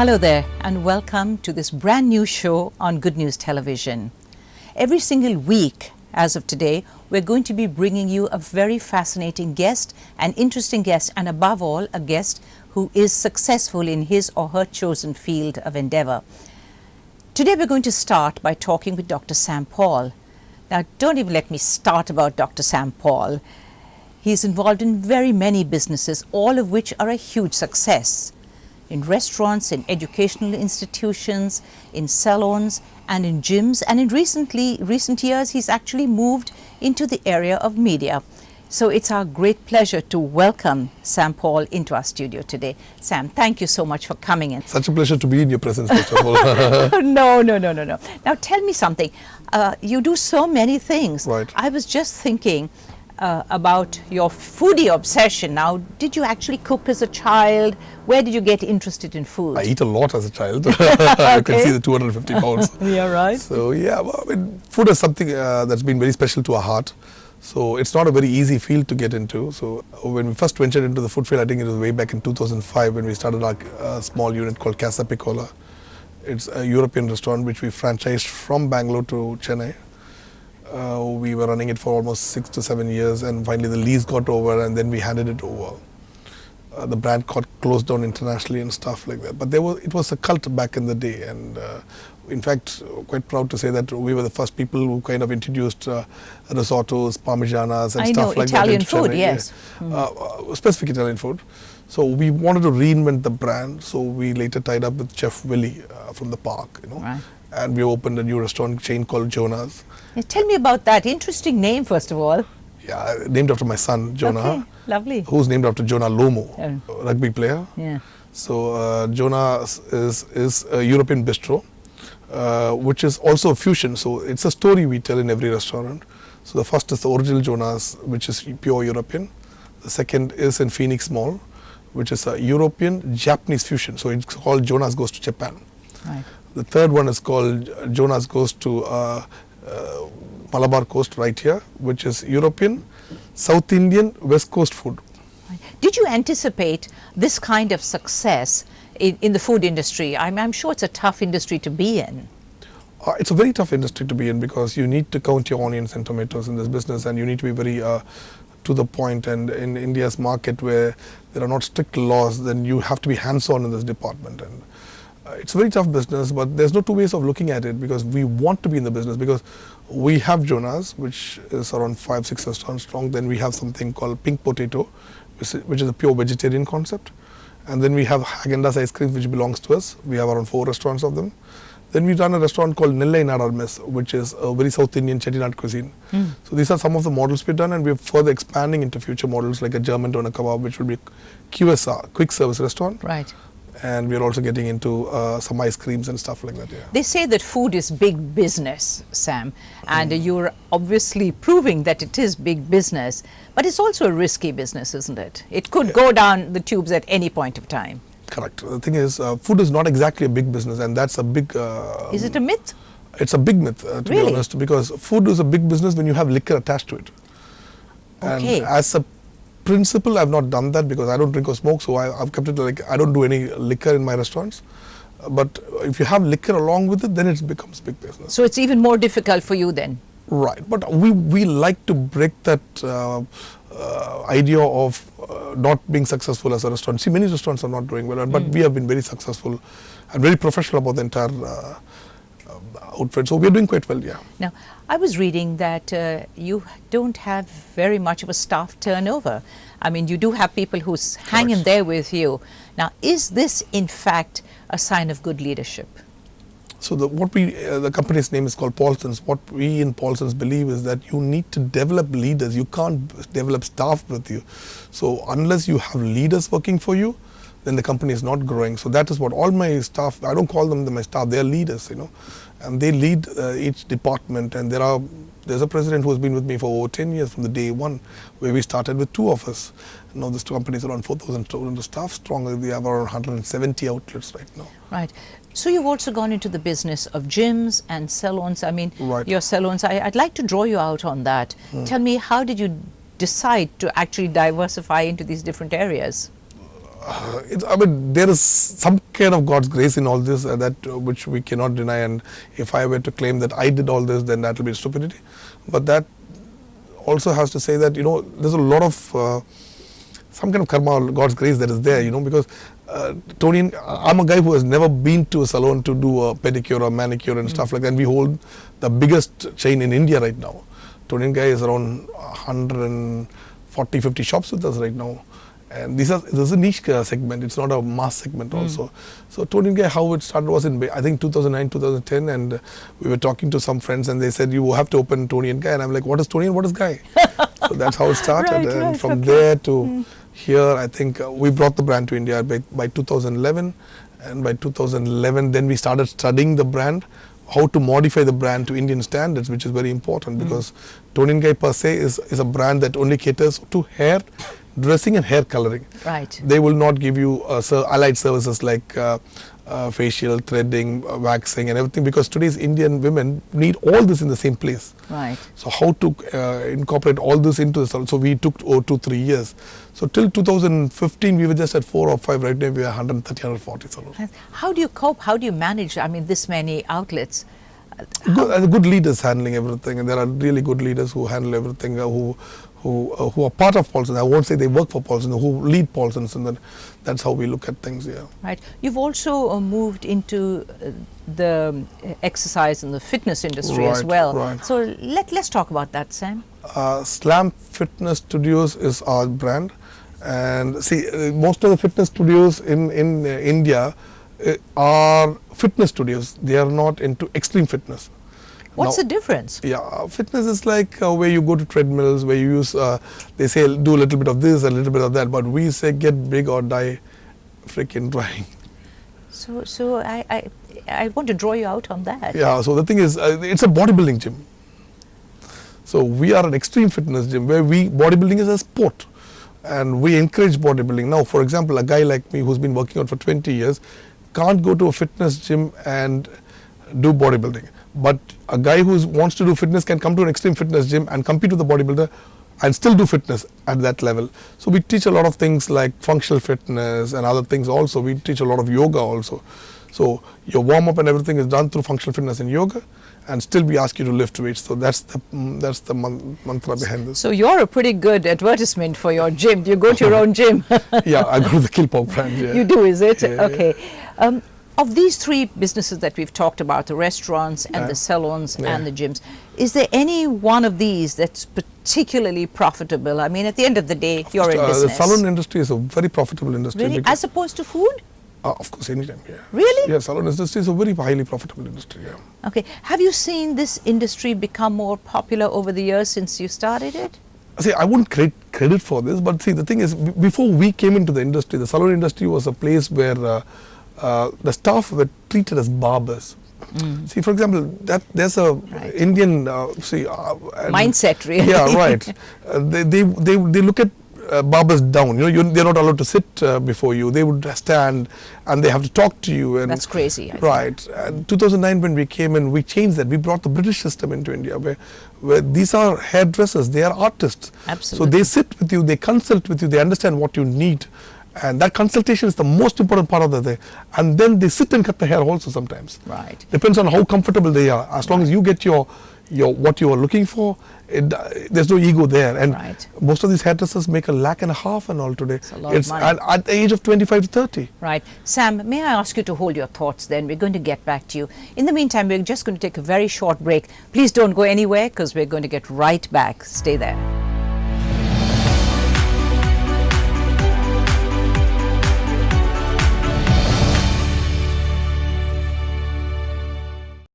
Hello there and welcome to this brand new show on Good News Television. Every single week as of today, we're going to be bringing you a very fascinating guest, an interesting guest, and above all, a guest who is successful in his or her chosen field of endeavor. Today we're going to start by talking with Dr. Sam Paul. Now, don't even let me start about Dr. Sam Paul. He's involved in very many businesses, all of which are a huge success. In restaurants, in educational institutions, in salons, and in gyms. And in recent years, he's actually moved into the area of media. So it's our great pleasure to welcome Sam Paul into our studio today. Sam, thank you so much for coming in. Such a pleasure to be in your presence, first of all. No. Now tell me something. You do so many things. Right. I was just thinking about your foodie obsession. Now, did you actually cook as a child? Where did you get interested in food? I eat a lot as a child. You can see the 250 pounds. Yeah, right. So yeah, well, I mean, food is something that's been very special to our heart. So it's not a very easy field to get into. So when we first ventured into the food field, I think it was way back in 2005 when we started our small unit called Casa Piccola. It's a European restaurant which we franchised from Bangalore to Chennai. We were running it for almost 6 to 7 years, and finally the lease got over, and then we handed it over. The brand got closed down internationally and stuff like that. But it was a cult back in the day, and in fact, quite proud to say that we were the first people who kind of introduced risottos, parmigianas, and stuff like Italian that. Food, yes. Specific Italian food. So we wanted to reinvent the brand. So we later tied up with Chef Willie from the park, Right. And we opened a new restaurant chain called Jonah's. Now, tell me about that. Interesting name, first of all. Yeah, named after my son, Jonah. Okay, lovely. Who's named after Jonah Lomo, Oh. rugby player. Yeah. So Jonah is a European bistro, which is also a fusion. So it's a story we tell in every restaurant. So the first is the original Jonah's, which is pure European. The second is in Phoenix Mall, which is a European Japanese fusion. So it's called Jonah's Goes to Japan. Right. The third one is called Jonah's Goes to Malabar Coast right here, which is European, South Indian, West Coast food. Did you anticipate this kind of success in the food industry? I'm sure it's a tough industry to be in. It's a very tough industry to be in because you need to count your onions and tomatoes in this business, and you need to be very to the point. And in India's market where there are not strict laws, then you have to be hands-on in this department. And it's a very tough business, but there's no two ways of looking at it because we want to be in the business because we have Jonah's, which is around 5-6 restaurants strong. Then we have something called Pink Potato, which is a pure vegetarian concept. And then we have Häagen-Dazs ice cream, which belongs to us. We have around 4 restaurants of them. Then we run a restaurant called Nellai Nadar Mess, which is a very South Indian Chettinad cuisine. So these are some of the models we've done, and we're further expanding into future models like a German doner kebab, which will be QSR, quick service restaurant. Right. And we're also getting into some ice creams and stuff like that. Yeah. They say that food is big business, Sam, and you're obviously proving that it is big business, but it's also a risky business, isn't it? It could go down the tubes at any point of time. Correct. The thing is, food is not exactly a big business, and that's a big... Is it a myth? It's a big myth, to be honest, because food is a big business when you have liquor attached to it. Okay. And as a principle, I've not done that because I don't drink or smoke, so I've kept it like I don't do any liquor in my restaurants. But if you have liquor along with it, then it becomes big business. So it's even more difficult for you then? Right, but we like to break that idea of not being successful as a restaurant. See, many restaurants are not doing well, but we have been very successful and very professional about the entire outfit. So we're doing quite well, yeah. Now, I was reading that you don't have very much of a staff turnover. I mean, you do have people who hang in there with you. Now, is this in fact a sign of good leadership? So the company's name is called Paulson's. What we in Paulson's believe is that you need to develop leaders. You can't develop staff with you. So unless you have leaders working for you, then the company is not growing. So that is what all my staff, I don't call them my staff, they are leaders, and they lead each department. And there's a president who has been with me for over 10 years from the day one, where we started with 2 of us. Now this company is around 4,000 staff strong. We have around 170 outlets right now. Right. So you've also gone into the business of gyms and salons. I mean, Right. your salons, I'd like to draw you out on that. Tell me, how did you decide to actually diversify into these different areas? I mean, there is some kind of God's grace in all this, that which we cannot deny. And if I were to claim that I did all this, then that will be stupidity. But that also has to say that, you know, there's a lot of some kind of karma or God's grace that is there, you know, because Tony, I'm a guy who has never been to a salon to do a pedicure or manicure and stuff like that. And we hold the biggest chain in India right now. Tony guy is around 140, 50 shops with us right now. And this is a niche segment, it's not a mass segment also. So Tony guy, how it started was in, I think 2009, 2010, and we were talking to some friends and they said, you have to open Tony and Guy. And I'm like, what is Tony and what is Guy? So that's how it started. And from there to here, I think we brought the brand to India by 2011. And by 2011, then we started studying the brand, how to modify the brand to Indian standards, which is very important because Tony and Guy per se is a brand that only caters to hair, dressing and hair coloring. Right. They will not give you allied services like facial, threading, waxing and everything, because today's Indian women need all this in the same place. Right. So how to incorporate all this into the salon? So we took 2-3 years. So till 2015 we were just at 4 or 5. Right now we are 130, 140 salons. How do you cope? How do you manage, I mean, this many outlets? Good leaders handling everything, and there are really good leaders who handle everything, who are part of Paulson. I won't say they work for Paulson, who lead Paulson, and that's how we look at things. Yeah. Right. You've also moved into the exercise and the fitness industry as well. Right. So let's talk about that, Sam. Slam Fitness Studios is our brand, and see, most of the fitness studios in India are fitness studios. They are not into extreme fitness. What's the difference? Yeah, fitness is like where you go to treadmills, where you use, they say do a little bit of this, a little bit of that, but we say get big or die freaking trying. So I want to draw you out on that. Yeah, so the thing is, it's a bodybuilding gym. So we are an extreme fitness gym where bodybuilding is a sport and we encourage bodybuilding. Now, for example, a guy like me who's been working out for 20 years can't go to a fitness gym and do bodybuilding. But a guy who wants to do fitness can come to an extreme fitness gym and compete with the bodybuilder and still do fitness at that level. So we teach a lot of things like functional fitness and other things also. We teach a lot of yoga also. So your warm up and everything is done through functional fitness and yoga, and still we ask you to lift weights. So that's the mantra behind this. So you're a pretty good advertisement for your gym. Do you go to your own gym? Yeah, I go to the Kilpauk brand. Yeah. You do, is it? Yeah, okay. Yeah. Of these three businesses that we've talked about, the restaurants and the salons and the gyms, is there any one of these that's particularly profitable? I mean, at the end of the day, you're in business. The salon industry is a very profitable industry. Really? As opposed to food? Of course, anytime, yeah. Really? Yeah, salon industry is a very highly profitable industry, yeah. Okay. Have you seen this industry become more popular over the years since you started it? See, I wouldn't credit for this, but see, the thing is, before we came into the industry, the salon industry was a place where the staff were treated as barbers. See, for example, there's a Indian mindset, really. Yeah, right. They look at barbers down. You know, they're not allowed to sit before you. They would stand and they have to talk to you. And that's crazy. Right. And 2009, when we came in, we changed that. We brought the British system into India, where these are hairdressers. They are artists. Absolutely. So they sit with you. They consult with you. They understand what you need. And that consultation is the most important part of the day. And then they sit and cut the hair also sometimes. Right. Depends on how comfortable they are. As long as you get your what you are looking for, there's no ego there. And most of these hairdressers make $1.5 lakh and all today. It's a lot of money. At the age of 25 to 30. Right. Sam, may I ask you to hold your thoughts then? We're going to get back to you. In the meantime, we're just going to take a very short break. Please don't go anywhere because we're going to get right back. Stay there.